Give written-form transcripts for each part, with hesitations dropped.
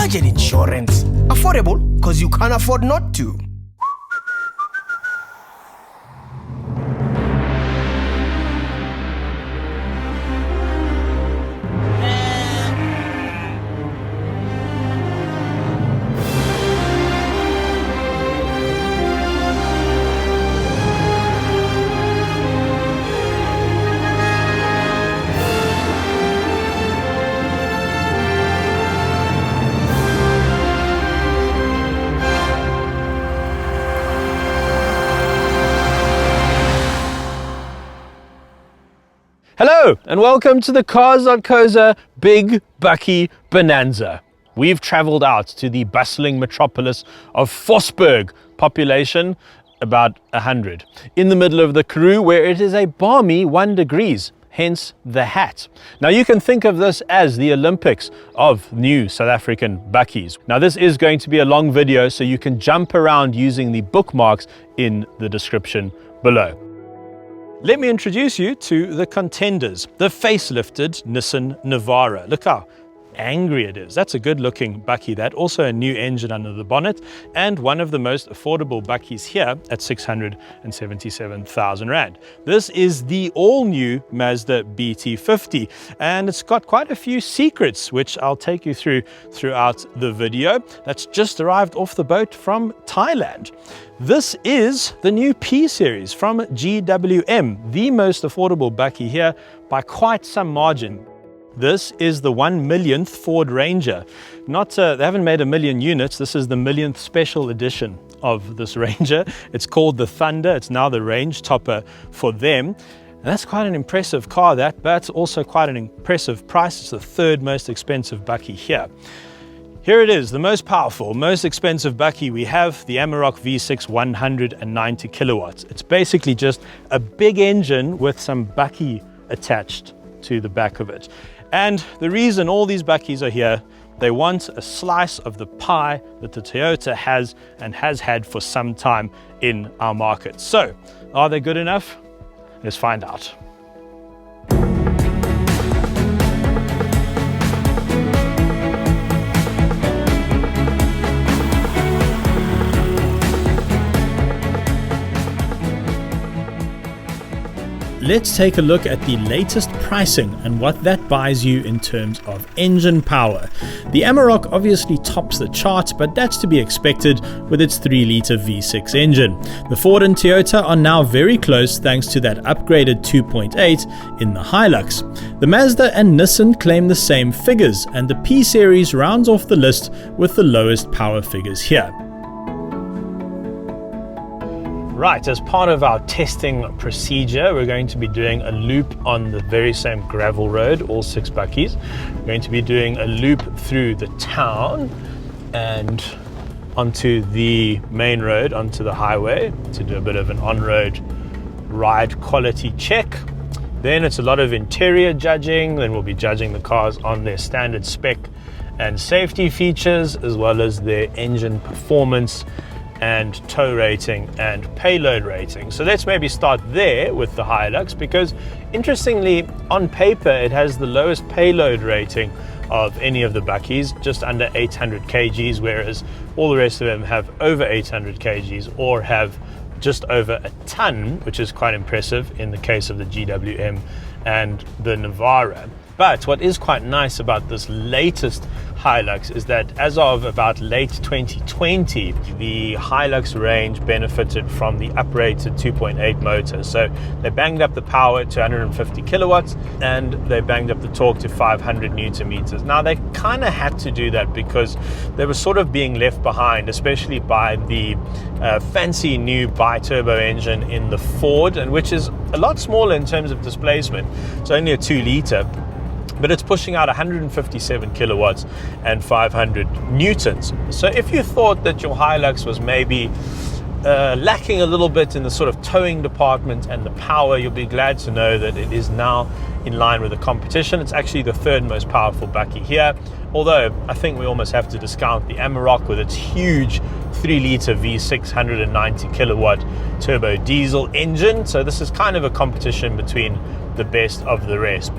budget insurance. Affordable because you can't afford not to. Hello and welcome to the Cars.co.za Big Bakkie Bonanza. We've traveled out to the bustling metropolis of Vosburg, population about 100, in the middle of the Karoo, where it is a balmy 1 degrees, hence the hat. Now you can think of this as the Olympics of new South African bakkies. Now this is going to be a long video, so you can jump around using the bookmarks in the description below. Let me introduce you to the contenders, the facelifted Nissan Navara. Look how angry it is. That's a good looking bakkie, that. Also a new engine under the bonnet, and one of the most affordable bakkies here at 677,000 Rand. This is the all new Mazda BT-50, and it's got quite a few secrets, which I'll take you through throughout the video. That's just arrived off the boat from Thailand. This is the new P-Series from GWM, the most affordable bakkie here by quite some margin. This is the 1 millionth Ford Ranger. They haven't made 1 million units. This is the millionth special edition of this Ranger. It's called the Thunder. It's now the range topper for them. And that's quite an impressive car, but also quite an impressive price. It's the third most expensive bakkie here. Here it is, the most powerful, most expensive bakkie we have, the Amarok V6 190 kilowatts. It's basically just a big engine with some bakkie attached to the back of it. And the reason all these bakkies are here, they want a slice of the pie that the Toyota has and has had for some time in our market. So, are they good enough? Let's find out. Let's take a look at the latest pricing and what that buys you in terms of engine power. The Amarok obviously tops the charts, but that's to be expected with its 3-litre V6 engine. The Ford and Toyota are now very close thanks to that upgraded 2.8 in the Hilux. The Mazda and Nissan claim the same figures, and the P-Series rounds off the list with the lowest power figures here. Right, as part of our testing procedure, we're going to be doing a loop on the very same gravel road, all 6 bakkies. We're going to be doing a loop through the town and onto the main road, onto the highway, to do a bit of an on-road ride quality check. Then it's a lot of interior judging. Then we'll be judging the cars on their standard spec and safety features, as well as their engine performance and tow rating and payload rating. So let's maybe start there with the Hilux, because interestingly, on paper it has the lowest payload rating of any of the bakkies, just under 800 kgs, whereas all the rest of them have over 800 kgs or have just over a ton, which is quite impressive in the case of the GWM and the Navara. But what is quite nice about this latest Hilux is that as of about late 2020, the Hilux range benefited from the uprated 2.8 motor. So they banged up the power to 150 kilowatts and they banged up the torque to 500 newton meters. Now they kind of had to do that because they were sort of being left behind, especially by the fancy new bi-turbo engine in the Ford, and which is a lot smaller in terms of displacement. It's only a 2-litre. But it's pushing out 157 kilowatts and 500 newtons. So if you thought that your Hilux was maybe lacking a little bit in the sort of towing department and the power, you'll be glad to know that it is now in line with the competition. It's actually the third most powerful bakkie here, although I think we almost have to discount the Amarok with its huge 3-litre V6 190 kilowatt turbo diesel engine. So this is kind of a competition between the best of the rest.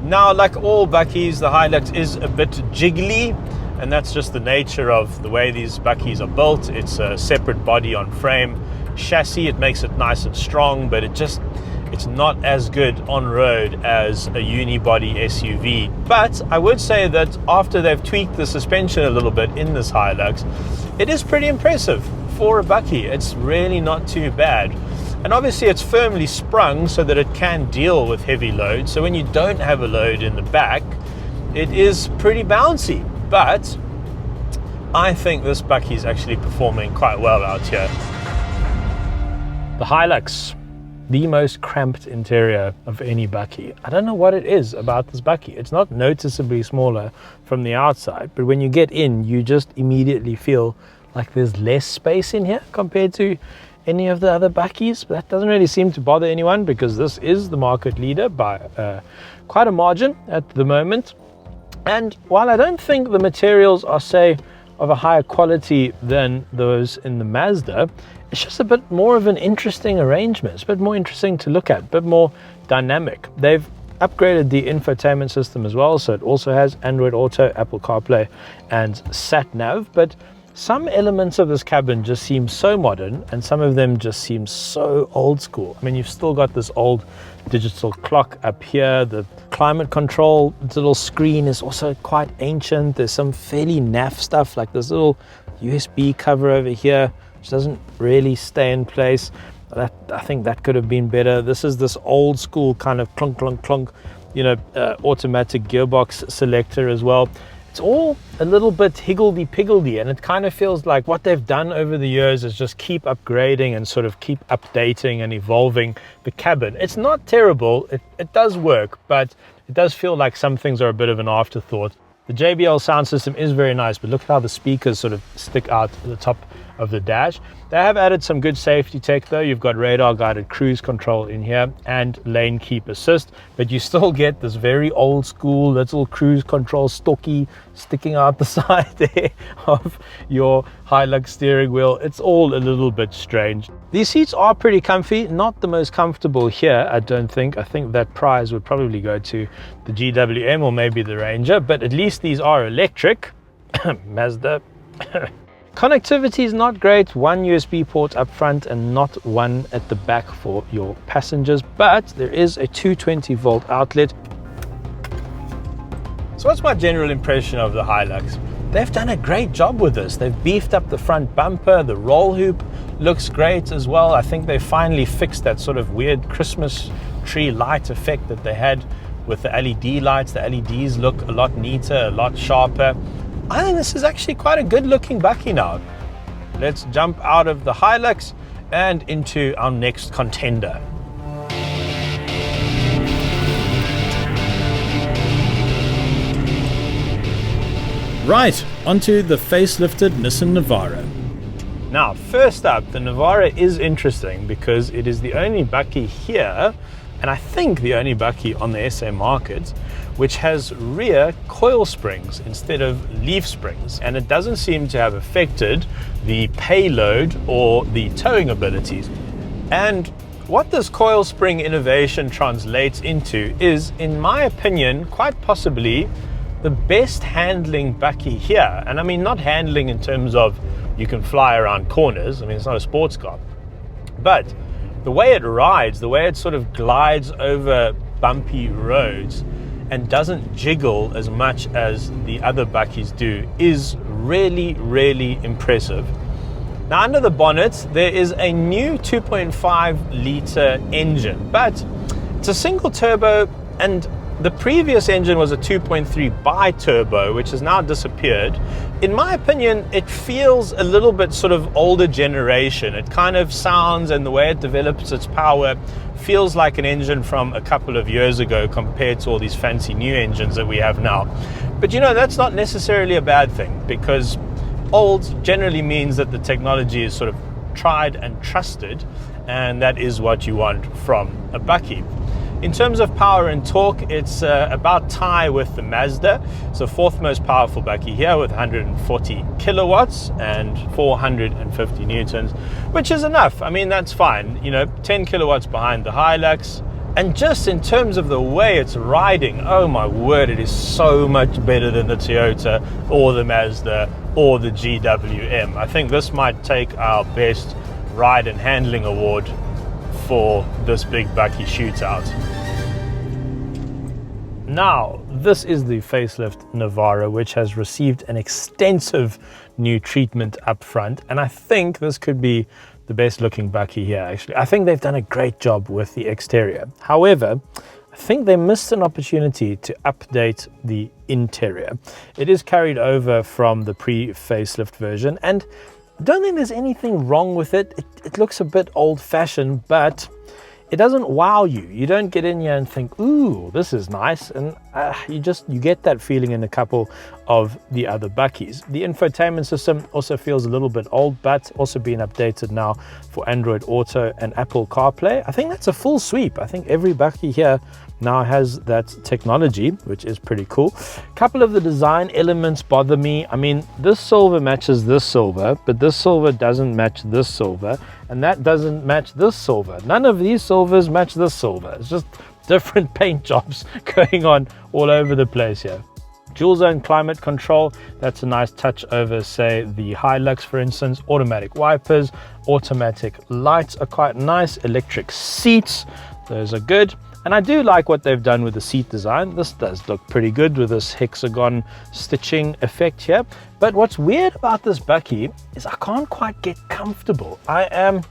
Now, like all bakkies, the Hilux is a bit jiggly. and that's just the nature of the way these Bakkies are built. It's a separate body on frame chassis. It makes it nice and strong, but it's not as good on road as a unibody SUV. But I would say that after they've tweaked the suspension a little bit in this Hilux, it is pretty impressive for a Bakkie. It's really not too bad. And obviously it's firmly sprung so that it can deal with heavy load. So when you don't have a load in the back, it is pretty bouncy. But I think this Bakkie is actually performing quite well out here. The Hilux, the most cramped interior of any Bakkie. I don't know what it is about this Bakkie. It's not noticeably smaller from the outside, but when you get in, you just immediately feel like there's less space in here compared to any of the other Bakkies. But that doesn't really seem to bother anyone because this is the market leader by quite a margin at the moment. And while I don't think the materials are, say, of a higher quality than those in the Mazda, it's just a bit more of an interesting arrangement. It's a bit more interesting to look at, a bit more dynamic. They've upgraded the infotainment system as well, so it also has Android Auto, Apple CarPlay, and Sat Nav. But some elements of this cabin just seem so modern, and some of them just seem so old school. I mean, you've still got this old digital clock up here. The climate control little screen is also quite ancient. There's some fairly naff stuff, like this little USB cover over here, which doesn't really stay in place. I think that could have been better. This is this old school kind of clunk, clunk, clunk, automatic gearbox selector as well. It's all a little bit higgledy-piggledy, and it kind of feels like what they've done over the years is just keep upgrading and sort of keep updating and evolving the cabin. It's not terrible, it does work, but it does feel like some things are a bit of an afterthought. The JBL sound system is very nice, but look at how the speakers sort of stick out at the top of the dash. They have added some good safety tech though. You've got radar guided cruise control in here and lane keep assist, but you still get this very old school little cruise control stocky sticking out the side there of your Hilux steering wheel. It's all a little bit strange. These seats are pretty comfy, not the most comfortable here, I don't think. I think that prize would probably go to the GWM or maybe the Ranger, but at least these are electric. Mazda. Connectivity is not great, one USB port up front and not one at the back for your passengers, but there is a 220 volt outlet. So what's my general impression of the Hilux? They've done a great job with this. They've beefed up the front bumper, the roll hoop looks great as well. I think they finally fixed that sort of weird Christmas tree light effect that they had with the LED lights. The LEDs look a lot neater, a lot sharper. I think this is actually quite a good looking Bakkie now. Let's jump out of the Hilux and into our next contender. Right, onto the facelifted Nissan Navara. Now, first up, the Navara is interesting because it is the only Bakkie here, and I think the only Bakkie on the SA market, which has rear coil springs instead of leaf springs, and it doesn't seem to have affected the payload or the towing abilities. And what this coil spring innovation translates into is, in my opinion, quite possibly the best handling Bakkie here. And I mean, not handling in terms of you can fly around corners. I mean, it's not a sports car, but the way it rides, the way it sort of glides over bumpy roads and doesn't jiggle as much as the other Bakkies do is really, really impressive. Now, under the bonnet, there is a new 2.5 litre engine, but it's a single turbo, and the previous engine was a 2.3 bi-turbo, which has now disappeared. In my opinion, it feels a little bit sort of older generation. It kind of sounds, and the way it develops its power feels like an engine from a couple of years ago compared to all these fancy new engines that we have now. But you know, that's not necessarily a bad thing, because old generally means that the technology is sort of tried and trusted, and that is what you want from a Bakkie. In terms of power and torque, it's about tie with the Mazda. So fourth most powerful Bakkie here with 140 kilowatts and 450 newtons, which is enough. I mean, that's fine. You know, 10 kilowatts behind the Hilux And just in terms of the way it's riding, oh my word, it is so much better than the Toyota or the Mazda or the GWM. I think this might take our best ride and handling award for this Big Bakkie shootout. Now, this is the facelift Navara, which has received an extensive new treatment up front, and I think this could be the best looking Bakkie here. Actually, I think they've done a great job with the exterior. However, I think they missed an opportunity to update the interior. It is carried over from the pre-facelift version, and I don't think there's anything wrong with it. It looks a bit old-fashioned, but it doesn't wow you. You don't get in here and think, ooh, this is nice. And you get that feeling in a couple of the other Bakkies. The infotainment system also feels a little bit old, but also being updated now for Android Auto and Apple CarPlay. I think that's a full sweep. I think every Bakkie here now has that technology, which is pretty cool. A couple of the design elements bother me. I mean, this silver matches this silver, but this silver doesn't match this silver, and that doesn't match this silver. None of these silvers match this silver. It's just different paint jobs going on all over the place here. Dual zone climate control, that's a nice touch over, say, the Hilux, for instance. Automatic wipers, automatic lights are quite nice. Electric seats, those are good. And I do like what they've done with the seat design. This does look pretty good with this hexagon stitching effect here. But what's weird about this Bakkie is I can't quite get comfortable. I am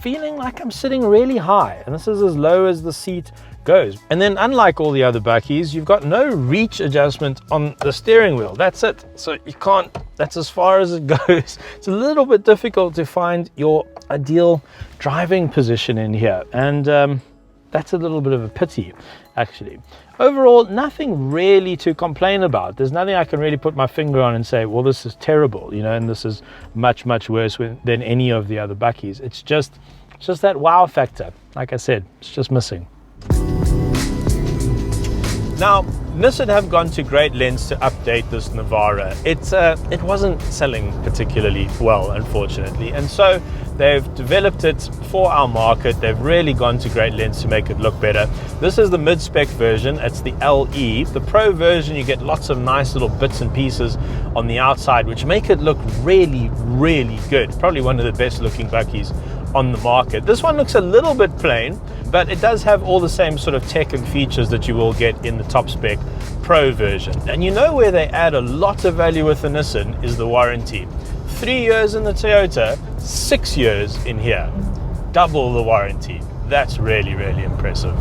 feeling like I'm sitting really high, and this is as low as the seat goes. And then unlike all the other Bakkies, you've got no reach adjustment on the steering wheel. That's it. So you can't, that's as far as it goes. It's a little bit difficult to find your ideal driving position in here. And that's a little bit of a pity, actually. Overall, nothing really to complain about. There's nothing I can really put my finger on and say, well, this is terrible, you know, and this is much, much worse than any of the other Bakkies. It's just that wow factor. Like I said, it's just missing. Now, Nissan have gone to great lengths to update this Navara. It wasn't selling particularly well, unfortunately, and so they've developed it for our market. They've really gone to great lengths to make it look better. This is the mid-spec version. It's the LE. The Pro version, you get lots of nice little bits and pieces on the outside, which make it look really, really good. Probably one of the best looking Bakkies on the market. This one looks a little bit plain, but it does have all the same sort of tech and features that you will get in the top spec Pro version. And you know where they add a lot of value with the Nissan is the warranty. 3 years in the Toyota, 6 years in here. Double the warranty. That's really, really impressive.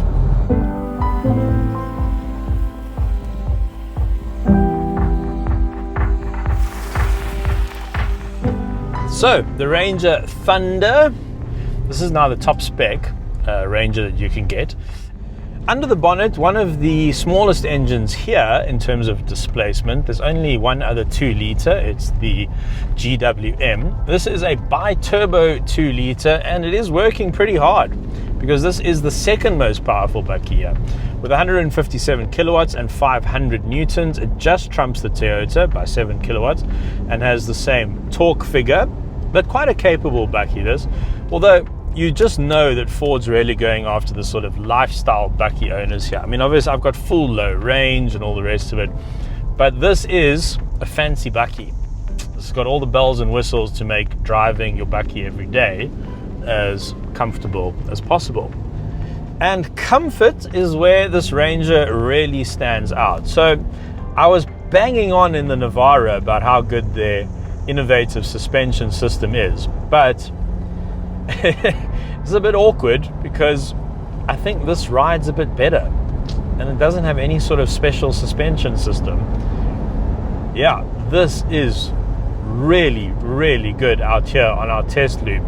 So, the Ranger Thunder. This is now the top spec Ranger that you can get. Under the bonnet, one of the smallest engines here in terms of displacement. There's only one other 2 litre. It's the GWM. This is a bi-turbo 2 litre, and it is working pretty hard because this is the second most powerful Bakkie here. With 157 kilowatts and 500 newtons, it just trumps the Toyota by 7 kilowatts and has the same torque figure, but quite a capable Bakkie this. Although you just know that Ford's really going after the sort of lifestyle Bakkie owners here. I mean, obviously I've got full low range and all the rest of it, but this is a fancy Bakkie. This has got all the bells and whistles to make driving your Bakkie every day as comfortable as possible. And comfort is where this Ranger really stands out. So I was banging on in the Navara about how good their innovative suspension system is, but it's a bit awkward because I think this rides a bit better and it doesn't have any sort of special suspension system. Yeah, this is really, really good out here on our test loop.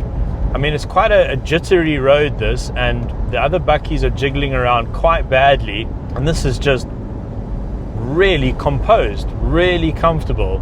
I mean, it's quite a jittery road, this, and the other Bakkies are jiggling around quite badly, and this is just really composed, really comfortable.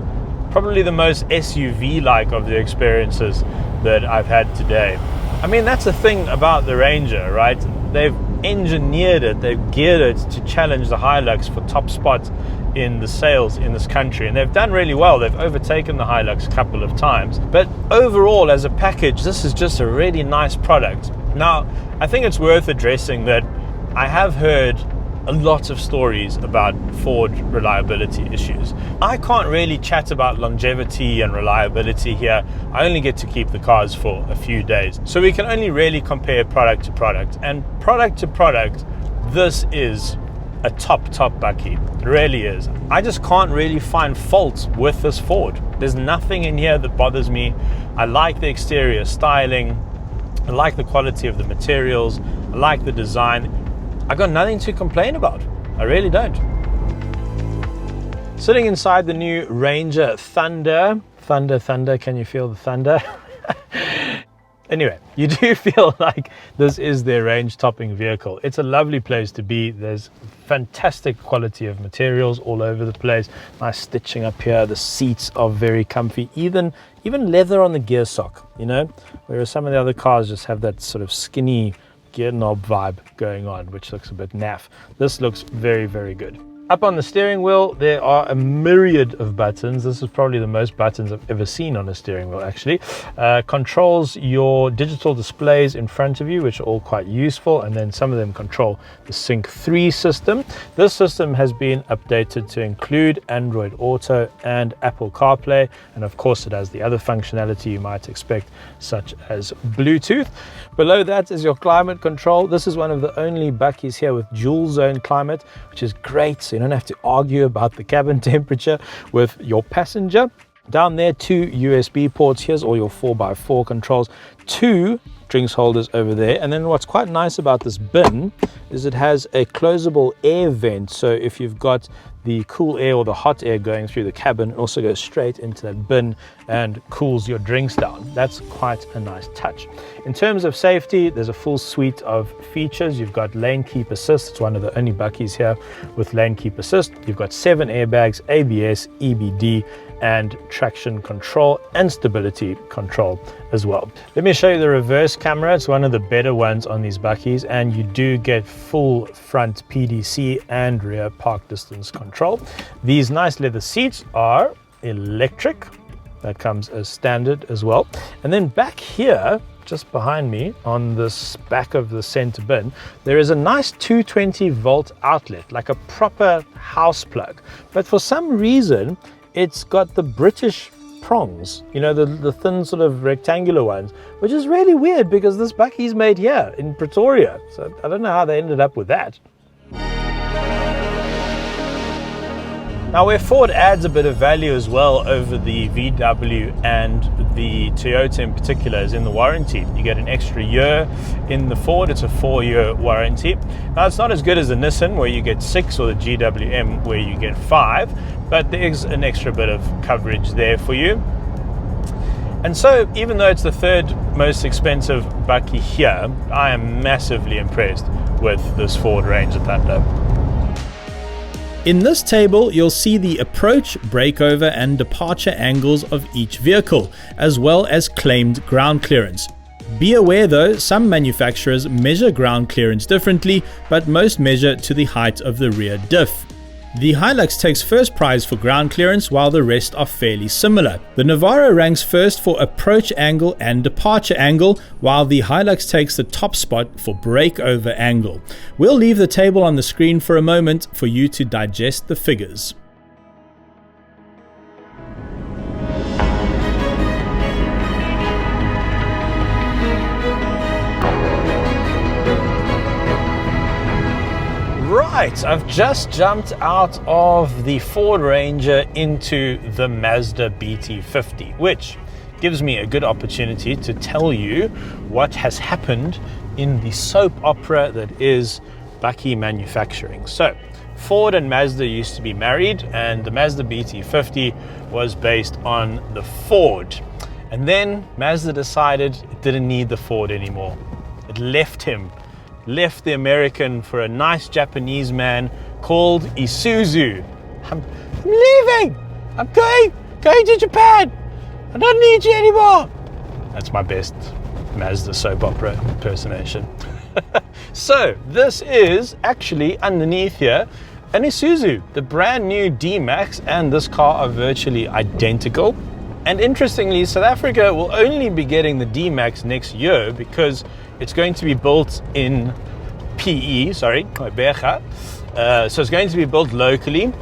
Probably the most SUV-like of the experiences that I've had today. I mean, that's the thing about the Ranger, right? They've engineered it, they've geared it to challenge the Hilux for top spots in the sales in this country, and they've done really well. They've overtaken the Hilux a couple of times, but overall as a package, this is just a really nice product. Now, I think it's worth addressing that I have heard a lot of stories about Ford reliability issues. I can't really chat about longevity and reliability here. I only get to keep the cars for a few days. So we can only really compare product to product. And product to product, this is a top Bakkie. It really is. I just can't really find faults with this Ford. There's nothing in here that bothers me. I like the exterior styling. I like the quality of the materials. I like the design. I got nothing to complain about. I really don't. Sitting inside the new Ranger Thunder. Thunder, can you feel the thunder? Anyway, you do feel like this is their range-topping vehicle. It's a lovely place to be. There's fantastic quality of materials all over the place. Nice stitching up here. The seats are very comfy. Even leather on the gear sock, you know? Whereas some of the other cars just have that sort of skinny gear knob vibe going on, which looks a bit naff. This looks very, very good. Up on the steering wheel, there are a myriad of buttons. This is probably the most buttons I've ever seen on a steering wheel, actually. Controls your digital displays in front of you, which are all quite useful, and then some of them control the Sync 3 system. This system has been updated to include Android Auto and Apple CarPlay, and of course it has the other functionality you might expect, such as Bluetooth. Below that is your climate control. This is one of the only Bakkies here with dual zone climate, which is great. So you don't have to argue about the cabin temperature with your passenger. Down there, 2 USB ports. Here's all your 4x4 controls, 2 drinks holders over there. And then what's quite nice about this bin is it has a closable air vent. So if you've got the cool air or the hot air going through the cabin, it also goes straight into that bin and cools your drinks down. That's quite a nice touch. In terms of safety, there's a full suite of features. You've got lane keep assist. It's one of the only Bakkies here with lane keep assist. You've got 7 airbags, ABS, EBD, and traction control and stability control as well. Let me show you the reverse camera. It's one of the better ones on these Bakkies, and you do get full front PDC and rear park distance control. These nice leather seats are electric. That comes as standard as well. And then back here, just behind me on this back of the center bin, there is a nice 220 volt outlet, like a proper house plug. But for some reason, it's got the British prongs, you know, the thin sort of rectangular ones, which is really weird because this Bakkie's made here in Pretoria. So I don't know how they ended up with that. Now, where Ford adds a bit of value as well over the VW and the Toyota in particular is in the warranty. You get an extra year in the Ford. It's a 4-year warranty. Now, it's not as good as the Nissan where you get 6 or the GWM where you get 5, but there is an extra bit of coverage there for you. And so, even though it's the 3rd most expensive Bakkie here, I am massively impressed with this Ford Ranger Thunder. In this table, you'll see the approach, breakover, and departure angles of each vehicle, as well as claimed ground clearance. Be aware though, some manufacturers measure ground clearance differently, but most measure to the height of the rear diff. The Hilux takes first prize for ground clearance, while the rest are fairly similar. The Navara ranks first for approach angle and departure angle, while the Hilux takes the top spot for breakover angle. We'll leave the table on the screen for a moment for you to digest the figures. Right, I've just jumped out of the Ford Ranger into the Mazda BT-50, which gives me a good opportunity to tell you what has happened in the soap opera that is Bakkie manufacturing. So, Ford and Mazda used to be married, and the Mazda BT-50 was based on the Ford. And then Mazda decided it didn't need the Ford anymore. It left the American for a nice Japanese man called Isuzu. I'm leaving. I'm going to Japan. I don't need you anymore. That's my best Mazda soap opera impersonation. So this is actually underneath here an Isuzu. The brand new D-Max and this car are virtually identical. And interestingly, South Africa will only be getting the D-Max next year because it's going to be built in PE, sorry, Beja. So it's going to be built locally.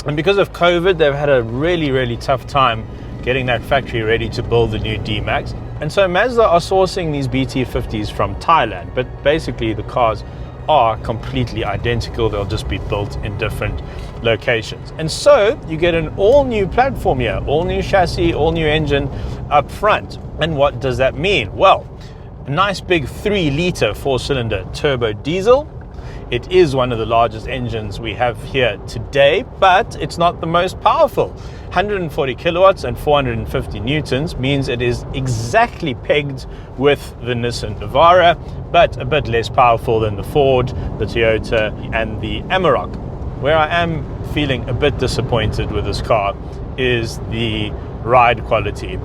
And because of COVID, they've had a really tough time getting that factory ready to build the new D-Max. And so Mazda are sourcing these BT-50s from Thailand, but basically the cars are completely identical. They'll just be built in different locations. And so you get an all new platform here, all new chassis, all new engine up front. And what does that mean? Well, a nice big 3-liter 4-cylinder turbo diesel. It is one of the largest engines we have here today, but it's not the most powerful. 140 kilowatts and 450 newtons means it is exactly pegged with the Nissan Navara, but a bit less powerful than the Ford, the Toyota, and the Amarok. Where I am feeling a bit disappointed with this car is the ride quality.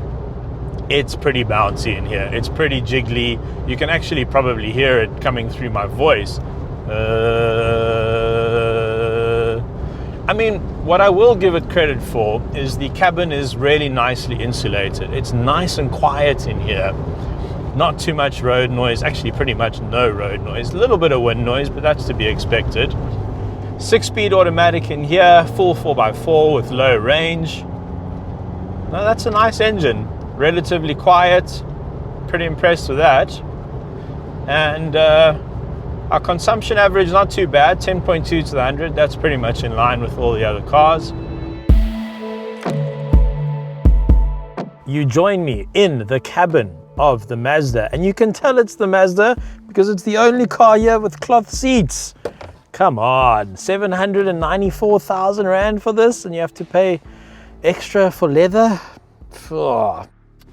It's pretty bouncy in here. It's pretty jiggly. You can actually probably hear it coming through my voice. I mean, what I will give it credit for is the cabin is really nicely insulated. It's nice and quiet in here. Not too much road noise, actually pretty much no road noise. A little bit of wind noise, but that's to be expected. 6-speed automatic in here, full 4x4 with low range. Now that's a nice engine. Relatively quiet. Pretty impressed with that. And our consumption average, not too bad, 10.2 to the 100. That's pretty much in line with all the other cars. You join me in the cabin of the Mazda, and you can tell it's the Mazda because it's the only car here with cloth seats. Come on, 794,000 Rand for this, and you have to pay extra for leather?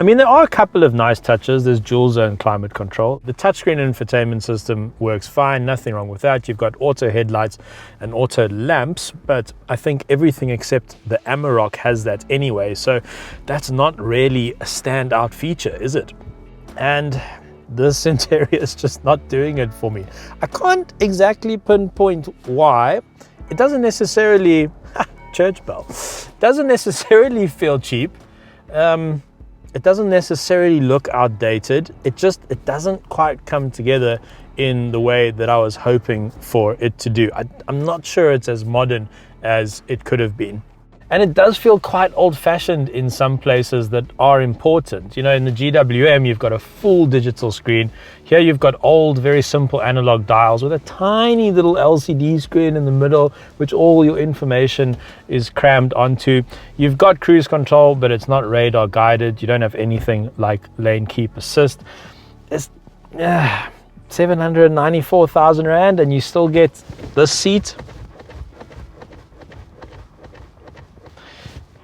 I mean, there are a couple of nice touches. There's dual zone climate control. The touchscreen infotainment system works fine, nothing wrong with that. You've got auto headlights and auto lamps, but I think everything except the Amarok has that anyway, so that's not really a standout feature, is it? And this interior is just not doing it for me. I can't exactly pinpoint why. It doesn't necessarily, church bell, doesn't necessarily feel cheap. It doesn't necessarily look outdated. It doesn't quite come together in the way that I was hoping for it to do. I'm not sure it's as modern as it could have been. And it does feel quite old-fashioned in some places that are important. You know, in the GWM, you've got a full digital screen. Here you've got old, very simple analog dials with a tiny little LCD screen in the middle, which all your information is crammed onto. You've got cruise control, but it's not radar guided. You don't have anything like lane keep assist. It's 794,000 Rand, and you still get this seat.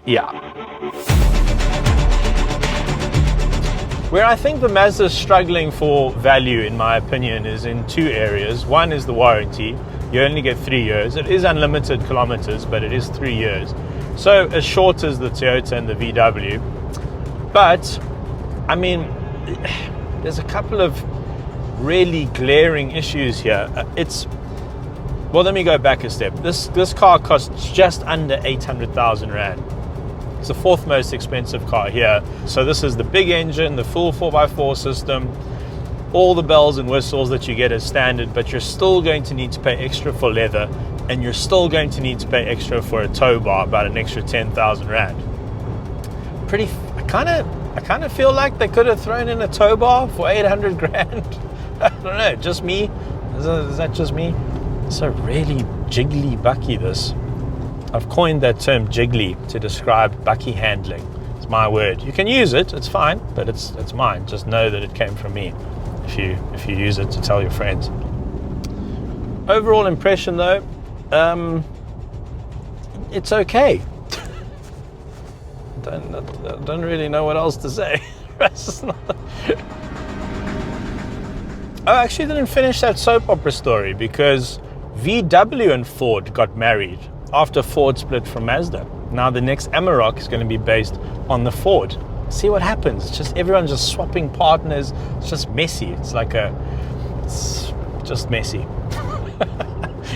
Yeah. Where I think the Mazda is struggling for value, in my opinion, is in two areas. One is the warranty. You only get 3 years. It is unlimited kilometers, but it is 3 years. So as short as the Toyota and the VW. But, I mean, there's a couple of really glaring issues here. Well, let me go back a step. This car costs just under 800,000 Rand. It's the fourth most expensive car here. So this is the big engine, the full 4x4 system, all the bells and whistles that you get as standard, but you're still going to need to pay extra for leather, and you're still going to need to pay extra for a tow bar, about an extra 10,000 Rand. I kind of feel like they could have thrown in a tow bar for 800 grand. I don't know, just me? Is that just me? It's a really jiggly Bakkie, this. I've coined that term jiggly to describe Bakkie handling. It's my word. You can use it, it's fine, but it's mine. Just know that it came from me if you use it to tell your friends. Overall impression though, it's okay. I don't really know what else to say. I actually didn't finish that soap opera story because VW and Ford got married after Ford split from Mazda. Now the next Amarok is going to be based on the Ford. See what happens. It's just everyone's just swapping partners. It's just messy. It's just messy.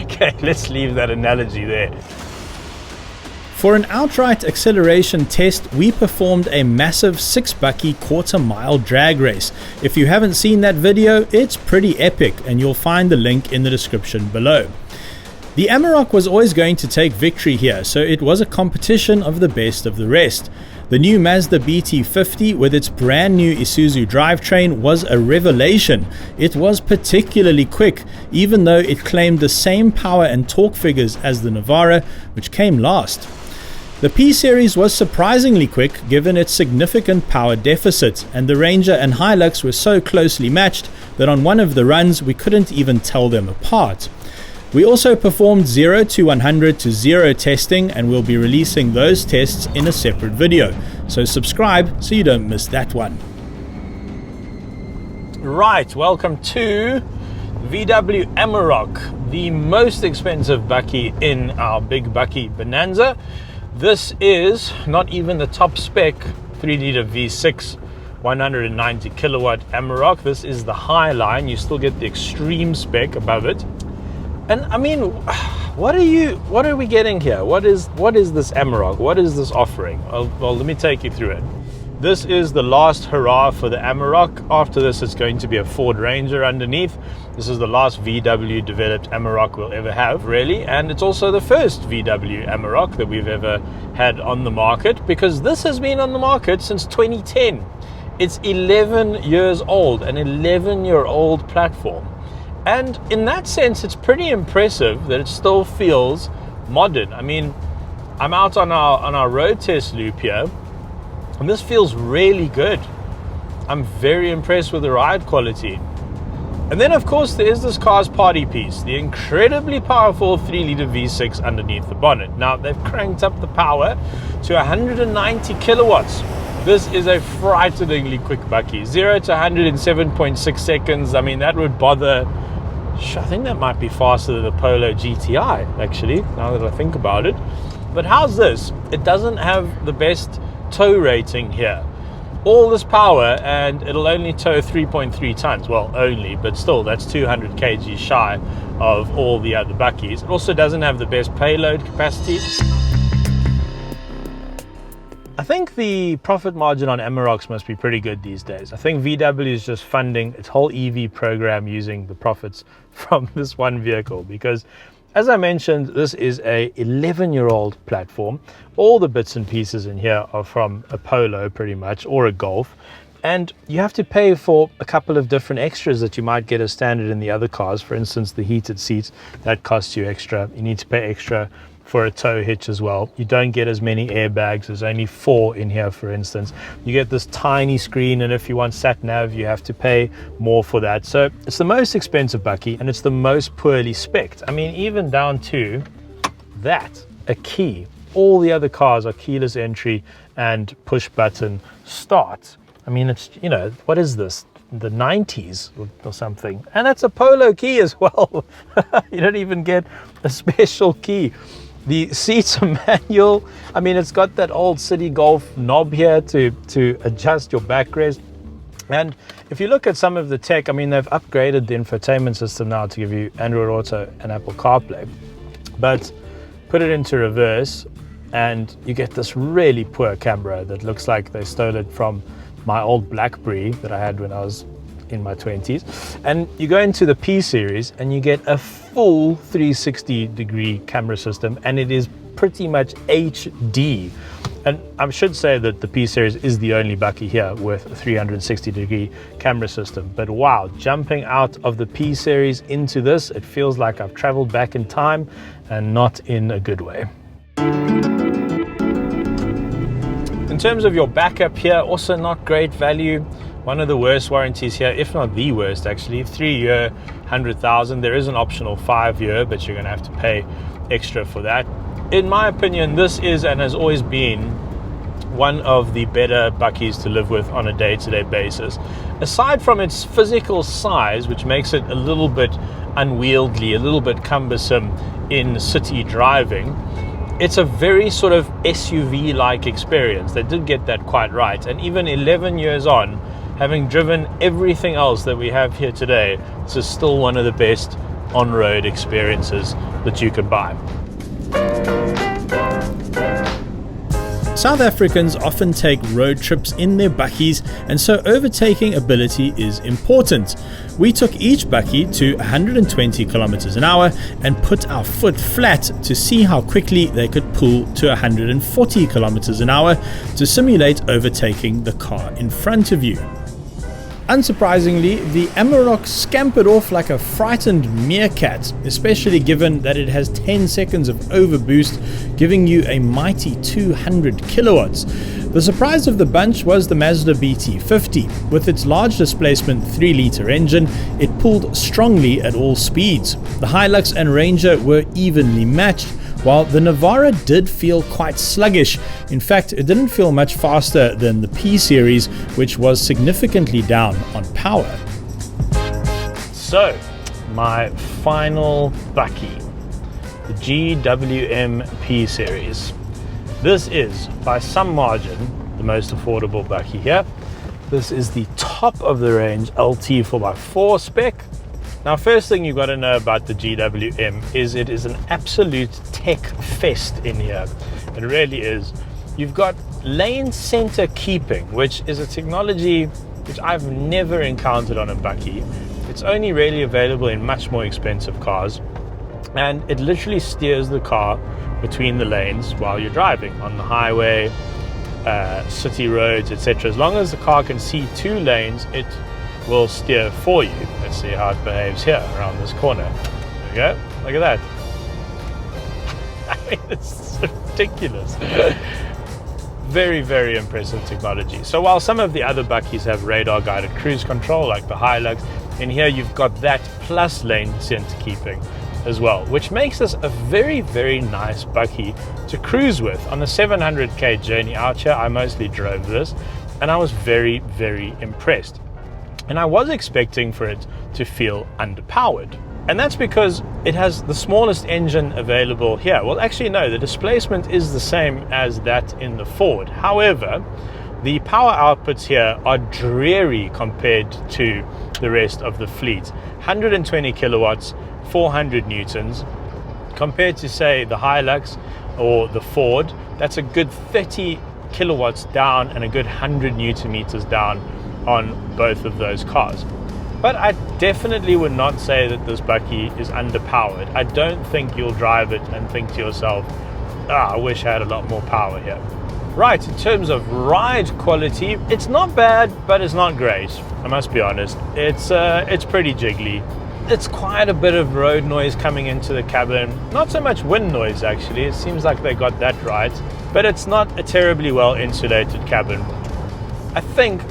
Okay, let's leave that analogy there. For an outright acceleration test, we performed a massive 6-bakkie quarter-mile drag race. If you haven't seen that video, it's pretty epic, and you'll find the link in the description below. The Amarok was always going to take victory here, so it was a competition of the best of the rest. The new Mazda BT-50 with its brand new Isuzu drivetrain was a revelation. It was particularly quick, even though it claimed the same power and torque figures as the Navara, which came last. The P-Series was surprisingly quick given its significant power deficit, and the Ranger and Hilux were so closely matched that on one of the runs we couldn't even tell them apart. We also performed 0 to 100 to 0 testing, and we'll be releasing those tests in a separate video, so subscribe so you don't miss that one. Right, welcome to VW Amarok, the most expensive bakkie in our Big Bakkie Bonanza. This is not even the top spec 3-litre V6 190 kilowatt Amarok. This is the Highline. You still get the extreme spec above it. And I mean, what are we getting here? What is this Amarok? What is this offering? Well, let me take you through it. This is the last hurrah for the Amarok. After this, it's going to be a Ford Ranger underneath. This is the last VW developed Amarok we'll ever have, really. And it's also the first VW Amarok that we've ever had on the market, because this has been on the market since 2010. It's 11 years old, an 11-year-old platform. And in that sense, it's pretty impressive that it still feels modern. I mean, I'm out on our road test loop here, and this feels really good. I'm very impressed with the ride quality. And then, of course, there's this car's party piece, the incredibly powerful 3-litre V6 underneath the bonnet. Now, they've cranked up the power to 190 kilowatts. This is a frighteningly quick bakkie. 0 to 100 in 7.6 seconds. I mean, that would bother... I think that might be faster than the Polo GTI, actually, now that I think about it. But how's this? It doesn't have the best tow rating here. All this power, and it'll only tow 3.3 tons. Well, only, but still, that's 200 kg shy of all the other bakkies. It also doesn't have the best payload capacity. I think the profit margin on Amaroks must be pretty good these days. I think VW is just funding its whole EV program using the profits from this one vehicle, because as I mentioned, this is a 11-year-old platform. All the bits and pieces in here are from a Polo pretty much, or a Golf. And you have to pay for a couple of different extras that you might get as standard in the other cars. For instance, the heated seats, that costs you extra. You need to pay extra for a tow hitch as well. You don't get as many airbags. There's only 4 in here, for instance. You get this tiny screen, and if you want sat nav, you have to pay more for that. So it's the most expensive bakkie, and it's the most poorly spec'd. I mean, even down to that, a key. All the other cars are keyless entry and push button start. I mean, it's, you know, what is this? The 90s or something. And that's a Polo key as well. You don't even get a special key. The seats are manual. I mean, it's got that old City Golf knob here to adjust your backrest. And if you look at some of the tech, I mean, they've upgraded the infotainment system now to give you Android Auto and Apple CarPlay. But put it into reverse, and you get this really poor camera that looks like they stole it from my old BlackBerry that I had when I was in my 20s. And you go into the P-Series and you get a full 360-degree camera system, and it is pretty much HD. And I should say that the P-Series is the only bakkie here with a 360-degree camera system. But wow, jumping out of the P-Series into this, it feels like I've traveled back in time, and not in a good way. In terms of your backup here, also not great value. One of the worst warranties here, if not the worst actually, 3-year, 100,000. There is an optional 5-year, but you're gonna have to pay extra for that. In my opinion, this is and has always been one of the better bakkies to live with on a day-to-day basis. Aside from its physical size, which makes it a little bit unwieldy, a little bit cumbersome in city driving, it's a very sort of SUV-like experience. They did get that quite right. And even 11 years on, having driven everything else that we have here today, this is still one of the best on-road experiences that you could buy. South Africans often take road trips in their bakkies, and so overtaking ability is important. We took each bakkie to 120 kilometers an hour and put our foot flat to see how quickly they could pull to 140 kilometers an hour to simulate overtaking the car in front of you. Unsurprisingly, the Amarok scampered off like a frightened meerkat, especially given that it has 10 seconds of overboost, giving you a mighty 200 kilowatts. The surprise of the bunch was the Mazda BT-50. With its large displacement 3-liter engine, it pulled strongly at all speeds. The Hilux and Ranger were evenly matched, while the Navara did feel quite sluggish. In fact, it didn't feel much faster than the P-Series, which was significantly down on power. So, my final bakkie, the GWM P-Series. This is, by some margin, the most affordable bakkie here. This is the top of the range LT 4x4 spec. Now, first thing you've got to know about the GWM is it is an absolute tech fest in here. It really is. You've got lane center keeping, which is a technology which I've never encountered on a bakkie. It's only really available in much more expensive cars, and it literally steers the car between the lanes while you're driving on the highway, city roads, etc. As long as the car can see 2 lanes, it will steer for you. Let's see how it behaves here around this corner. There we go. Look at that. I mean, it's ridiculous. Very, very impressive technology. So while some of the other bakkies have radar guided cruise control like the Hilux, in here you've got that plus lane center keeping as well, which makes this a very, very nice bakkie to cruise with. On the 700k journey out here, I mostly drove this and I was very, very impressed. And I was expecting for it to feel underpowered. And that's because it has the smallest engine available here. Well, actually, no, the displacement is the same as that in the Ford. However, the power outputs here are dreary compared to the rest of the fleet. 120 kilowatts, 400 newtons, compared to, say, the Hilux or the Ford. That's a good 30 kilowatts down and a good 100 newton meters down on both of those cars. But I definitely would not say that this bakkie is underpowered. I don't think you'll drive it and think to yourself, I wish I had a lot more power here. Right, in terms of ride quality, it's not bad, but it's not great. I must be honest. It's pretty jiggly. It's quite a bit of road noise coming into the cabin. Not so much wind noise, actually. It seems like they got that right. But it's not a terribly well insulated cabin. I think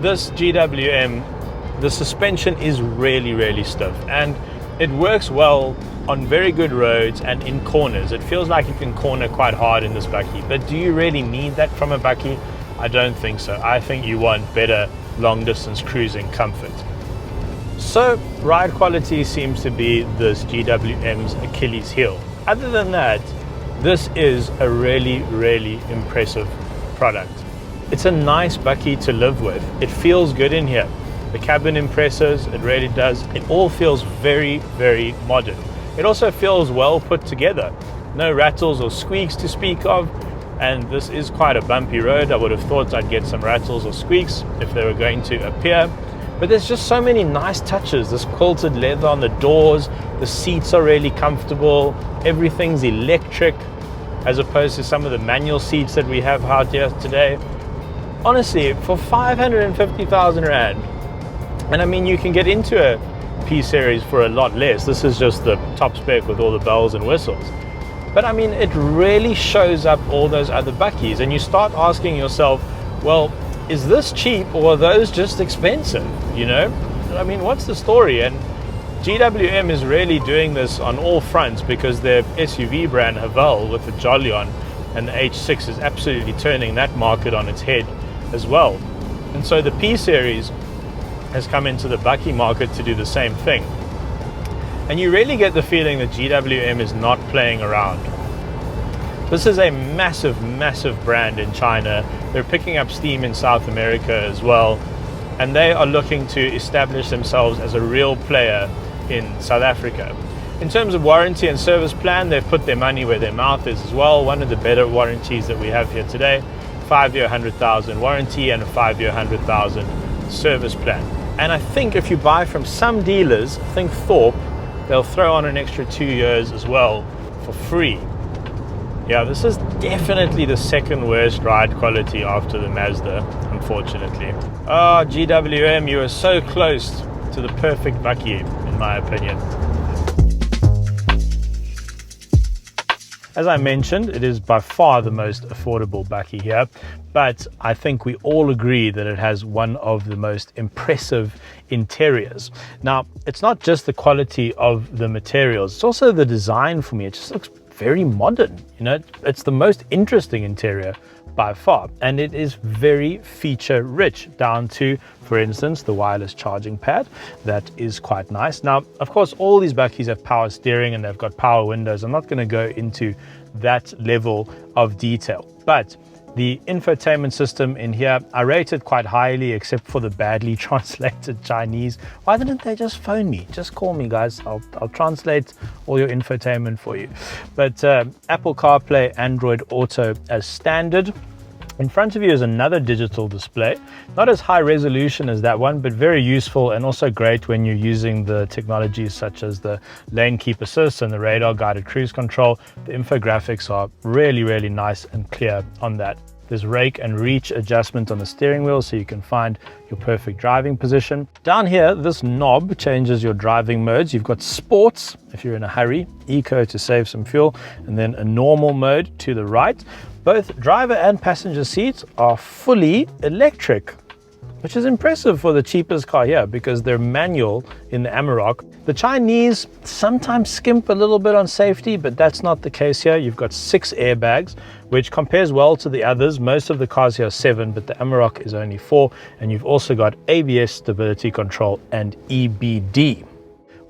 this GWM, the suspension is really, really stiff, and it works well on very good roads and in corners. It feels like you can corner quite hard in this bakkie, but do you really need that from a bakkie? I don't think so. I think you want better long distance cruising comfort. So ride quality seems to be this GWM's Achilles heel. Other than that, this is a really, really impressive product. It's a nice bakkie to live with. It feels good in here. The cabin impresses, it really does. It all feels very, very modern. It also feels well put together. No rattles or squeaks to speak of, and this is quite a bumpy road. I would have thought I'd get some rattles or squeaks if they were going to appear. But there's just so many nice touches. This quilted leather on the doors, the seats are really comfortable, everything's electric, as opposed to some of the manual seats that we have out here today. Honestly, for 550,000 Rand, and I mean, you can get into a P-Series for a lot less. This is just the top spec with all the bells and whistles. But I mean, it really shows up all those other bakkies, and you start asking yourself, well, is this cheap or are those just expensive? You know, I mean, what's the story? And GWM is really doing this on all fronts, because their SUV brand Haval with the Jolion and the H6 is absolutely turning that market on its head as well. And so the P-Series has come into the bakkie market to do the same thing. And you really get the feeling that GWM is not playing around. This is a massive, massive brand in China. They're picking up steam in South America as well. And they are looking to establish themselves as a real player in South Africa. In terms of warranty and service plan, they've put their money where their mouth is as well. One of the better warranties that we have here today, 5-year 100,000 warranty and a 5-year 100,000 service plan. And I think if you buy from some dealers, I think Thorpe, they'll throw on an extra 2 years as well for free. Yeah, this is definitely the second worst ride quality after the Mazda, unfortunately. Oh, GWM, you are so close to the perfect Bakkie, in my opinion. As I mentioned, it is by far the most affordable Bakkie here, but I think we all agree that it has one of the most impressive interiors. Now, it's not just the quality of the materials, it's also the design for me. It just looks very modern, you know, it's the most interesting interior by far, and it is very feature rich, down to, for instance, the wireless charging pad. That is quite nice. Now, of course, all these Bakkies have power steering and they've got power windows. I'm not going to go into that level of detail, but the infotainment system in here, I rate it quite highly, except for the badly translated Chinese. Why didn't they just phone me? Just call me, guys. I'll translate all your infotainment for you. But Apple CarPlay, Android Auto as standard. In front of you is another digital display, not as high resolution as that one, but very useful and also great when you're using the technologies such as the lane keep assist and the radar guided cruise control. The infographics are really, really nice and clear on that. There's rake and reach adjustment on the steering wheel so you can find your perfect driving position. Down here, this knob changes your driving modes. You've got sports if you're in a hurry, eco to save some fuel, and then a normal mode to the right. Both driver and passenger seats are fully electric, which is impressive for the cheapest car here because they're manual in the Amarok. The Chinese sometimes skimp a little bit on safety, but that's not the case here. You've got 6 airbags, which compares well to the others. Most of the cars here are 7, but the Amarok is only 4. And you've also got ABS, stability control, and EBD.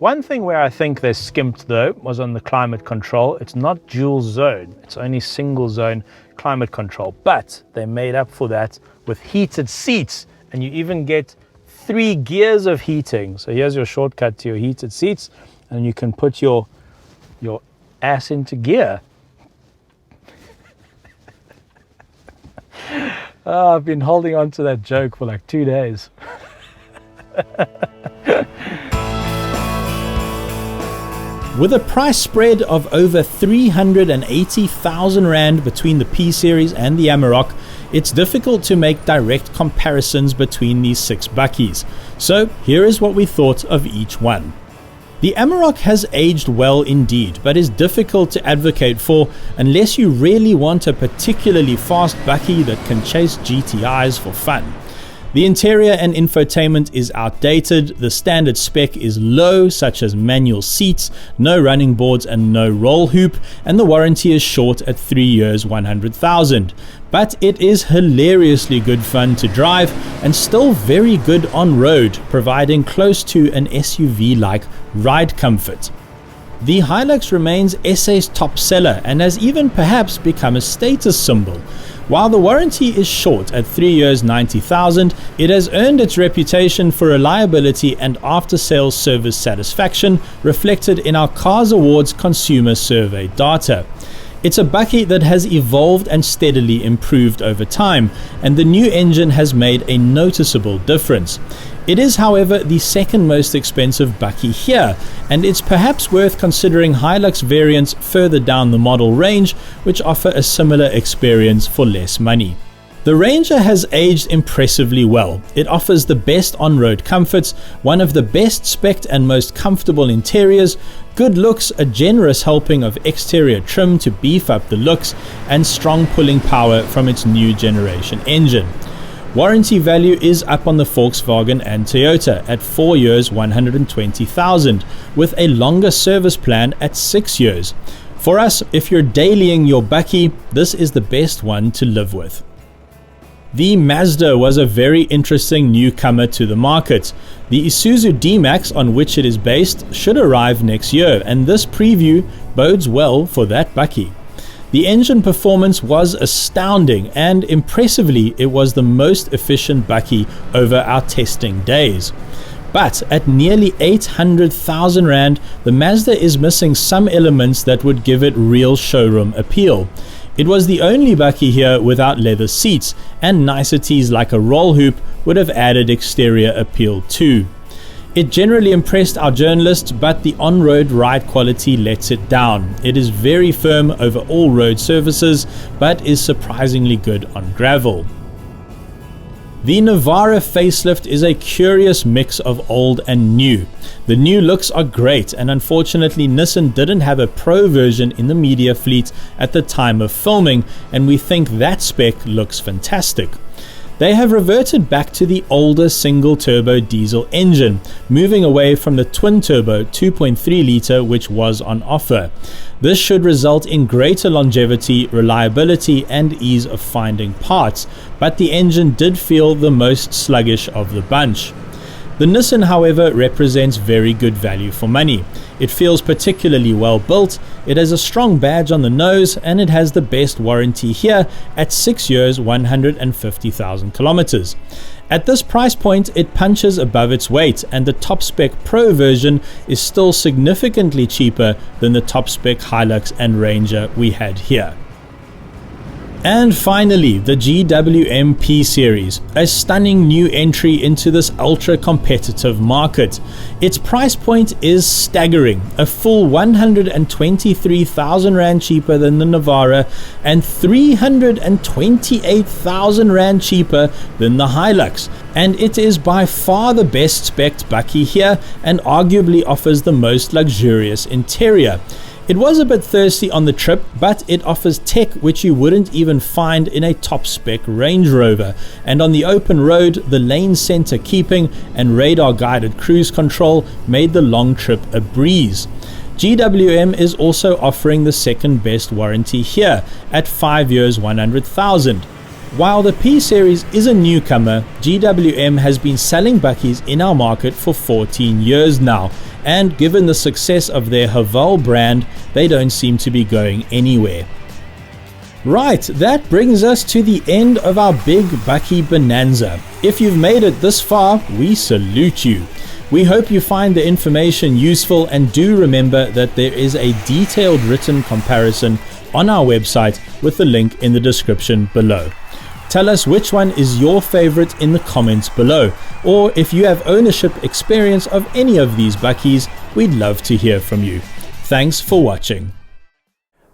One thing where I think they skimped though was on the climate control. It's not dual zone, it's only single zone climate control, but they made up for that with heated seats, and you even get 3 gears of heating. So here's your shortcut to your heated seats, and you can put your ass into gear. Oh, I've been holding on to that joke for like 2 days. With a price spread of over 380,000 Rand between the P-Series and the Amarok, it's difficult to make direct comparisons between these 6 Bakkies. So here is what we thought of each one. The Amarok has aged well indeed, but is difficult to advocate for unless you really want a particularly fast Bakkie that can chase GTIs for fun. The interior and infotainment is outdated, the standard spec is low, such as manual seats, no running boards and no roll hoop, and the warranty is short at 3 years 100,000. But it is hilariously good fun to drive and still very good on road, providing close to an SUV-like ride comfort. The Hilux remains SA's top seller and has even perhaps become a status symbol. While the warranty is short at 3 years 90,000, it has earned its reputation for reliability and after-sales service satisfaction, reflected in our Cars Awards consumer survey data. It's a Bakkie that has evolved and steadily improved over time, and the new engine has made a noticeable difference. It is, however, the second most expensive Bakkie here, and it's perhaps worth considering Hilux variants further down the model range, which offer a similar experience for less money. The Ranger has aged impressively well. It offers the best on-road comforts, one of the best spec'd and most comfortable interiors, good looks, a generous helping of exterior trim to beef up the looks, and strong pulling power from its new generation engine. Warranty value is up on the Volkswagen and Toyota at 4 years 120,000, with a longer service plan at 6 years. For us, if you're dailying your Bakkie, this is the best one to live with. The Mazda was a very interesting newcomer to the market. The Isuzu D-Max, on which it is based, should arrive next year, and this preview bodes well for that Bakkie. The engine performance was astounding, and impressively it was the most efficient Bakkie over our testing days. But at nearly 800,000 Rand, the Mazda is missing some elements that would give it real showroom appeal. It was the only Bakkie here without leather seats, and niceties like a roll hoop would have added exterior appeal too. It generally impressed our journalists, but the on-road ride quality lets it down. It is very firm over all road surfaces, but is surprisingly good on gravel. The Navara facelift is a curious mix of old and new. The new looks are great, and unfortunately Nissan didn't have a Pro version in the media fleet at the time of filming, and we think that spec looks fantastic. They have reverted back to the older single-turbo diesel engine, moving away from the twin-turbo 2.3 litre which was on offer. This should result in greater longevity, reliability and ease of finding parts, but the engine did feel the most sluggish of the bunch. The Nissan, however, represents very good value for money. It feels particularly well built, it has a strong badge on the nose, and it has the best warranty here at 6 years 150,000 kilometers. At this price point, it punches above its weight, and the top spec Pro version is still significantly cheaper than the top spec Hilux and Ranger we had here. And finally, the GWM P-Series, a stunning new entry into this ultra-competitive market. Its price point is staggering, a full 123,000 Rand cheaper than the Navara and 328,000 Rand cheaper than the Hilux. And it is by far the best spec'd Bakkie here and arguably offers the most luxurious interior. It was a bit thirsty on the trip, but it offers tech which you wouldn't even find in a top-spec Range Rover, and on the open road, the lane center keeping and radar-guided cruise control made the long trip a breeze. GWM is also offering the second best warranty here at 5 years 100,000. While the P-Series is a newcomer, GWM has been selling Bakkies in our market for 14 years now, and given the success of their Haval brand, they don't seem to be going anywhere. Right, that brings us to the end of our Big Bakkie Bonanza. If you've made it this far, we salute you. We hope you find the information useful, and do remember that there is a detailed written comparison on our website with the link in the description below. Tell us which one is your favorite in the comments below, or if you have ownership experience of any of these Bakkies, we'd love to hear from you. Thanks for watching.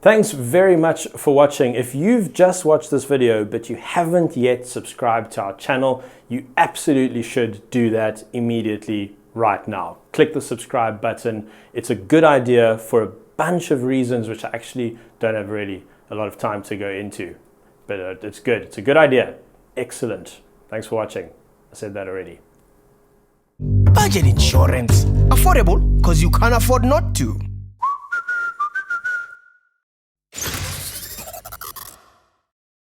Thanks very much for watching. If you've just watched this video but you haven't yet subscribed to our channel, you absolutely should do that immediately right now. Click the subscribe button. It's a good idea for a bunch of reasons which I actually don't have really a lot of time to go into. But it's good. It's a good idea. Excellent. Thanks for watching. I said that already. Budget insurance. Affordable because you can't afford not to.